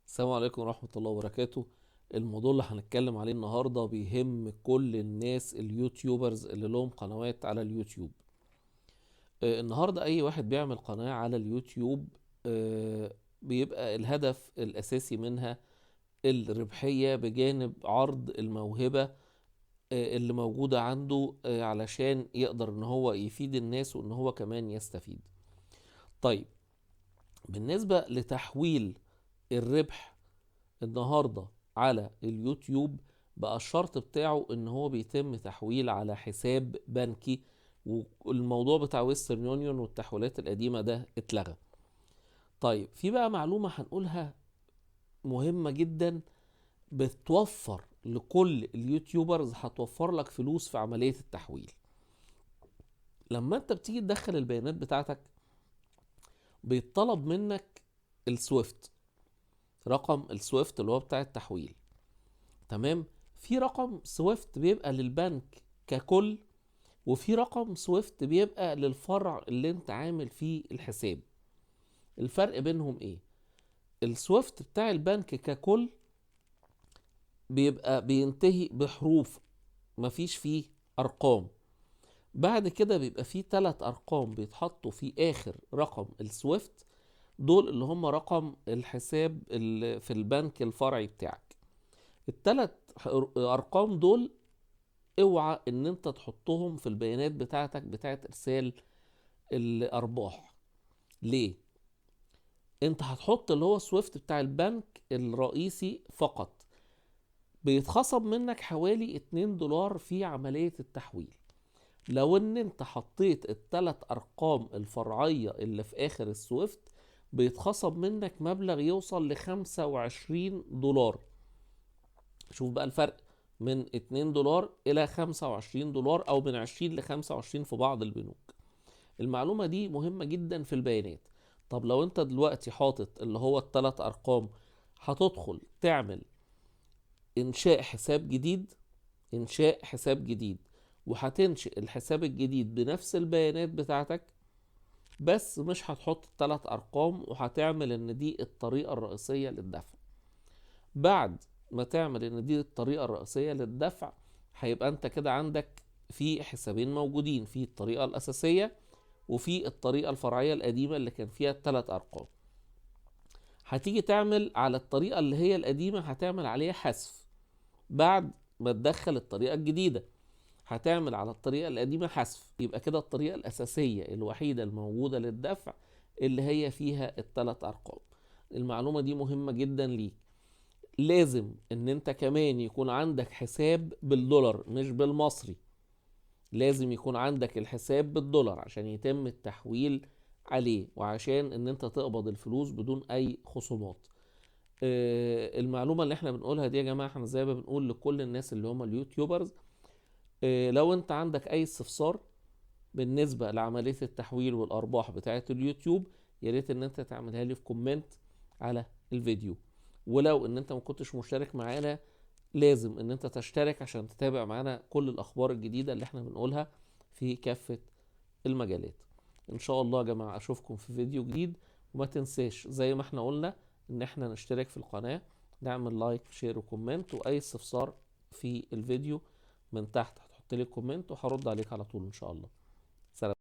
السلام عليكم ورحمة الله وبركاته. الموضوع اللي هنتكلم عليه النهاردة بيهم كل الناس اليوتيوبرز اللي لهم قنوات على اليوتيوب. النهاردة أي واحد بيعمل قناة على اليوتيوب بيبقى الهدف الأساسي منها الربحية بجانب عرض الموهبة اللي موجودة عنده علشان يقدر ان هو يفيد الناس وان هو كمان يستفيد. طيب، بالنسبة لتحويل الربح النهاردة على اليوتيوب بقى الشرط بتاعه ان هو بيتم تحويل على حساب بنكي، والموضوع بتاع ويسترن يونيون والتحويلات القديمة ده اتلغى. طيب، في بقى معلومة هنقولها مهمة جدا بتوفر لكل اليوتيوبرز، هتوفر لك فلوس في عملية التحويل. لما انت بتيجي تدخل البيانات بتاعتك بيطلب منك السويفت، رقم السويفت اللي هو بتاع التحويل. تمام. في رقم سويفت بيبقى للبنك ككل، وفي رقم سويفت بيبقى للفرع اللي انت عامل فيه الحساب. الفرق بينهم ايه؟ السويفت بتاع البنك ككل بيبقى بينتهي بحروف، مفيش فيه ارقام. بعد كده بيبقى فيه 3 ارقام بيتحطوا في اخر رقم السويفت، دول اللي هم رقم الحساب اللي في البنك الفرعي بتاعك. ال3 ارقام دول اوعى ان انت تحطهم في البيانات بتاعتك بتاعت ارسال الارباح. ليه؟ انت هتحط اللي هو السويفت بتاع البنك الرئيسي فقط. بيتخصم منك حوالي 2 دولار في عملية التحويل. لو ان انت حطيت ال3 ارقام الفرعية اللي في اخر السويفت بيتخصم منك مبلغ يوصل ل25 دولار. شوف بقى الفرق، من 2 دولار الى 25 دولار، او من 20 ل 25 في بعض البنوك. المعلومة دي مهمة جدا في البيانات. طب لو انت دلوقتي حاطط اللي هو ال3 ارقام، هتدخل تعمل انشاء حساب جديد، انشاء حساب جديد، وهتنشئ الحساب الجديد بنفس البيانات بتاعتك، بس مش هتحط ال3 ارقام، وهتعمل ان دي الطريقة الرئيسية للدفع. بعد ما تعمل ان دي الطريقة الرئيسية للدفع، هيبقى انت كده عندك في حسابين موجودين، في الطريقة الأساسية وفي الطريقة الفرعية القديمة اللي كان فيها ال3 ارقام. هتيجي تعمل على الطريقة اللي هي القديمة، هتعمل عليها حذف. بعد ما تدخل الطريقة الجديدة هتعمل على الطريقة القديمة حذف، يبقى كده الطريقة الأساسية الوحيدة الموجودة للدفع اللي هي فيها ال3 ارقام. المعلومة دي مهمة جدا ليك. لازم ان انت كمان يكون عندك حساب بالدولار مش بالمصري. لازم يكون عندك الحساب بالدولار عشان يتم التحويل عليه، وعشان ان انت تقبض الفلوس بدون اي خصومات. المعلومة اللي احنا بنقولها دي يا جماعة، احنا زي ما بنقول لكل الناس اللي هم اليوتيوبرز. لو انت عندك اي استفسار بالنسبة لعملية التحويل والارباح بتاعة اليوتيوب، يا ريت ان انت تعملها لي في كومنت على الفيديو. ولو ان انت ما كنتش مشترك معانا، لازم ان انت تشترك عشان تتابع معانا كل الاخبار الجديدة اللي احنا بنقولها في كافة المجالات. ان شاء الله يا جماعة اشوفكم في فيديو جديد. وما تنساش زي ما احنا قلنا ان احنا نشترك في القناة، نعمل لايك شير وكومنت، واي استفسار في الفيديو من تحت هتحط لي كومنت وهرد عليك على طول ان شاء الله.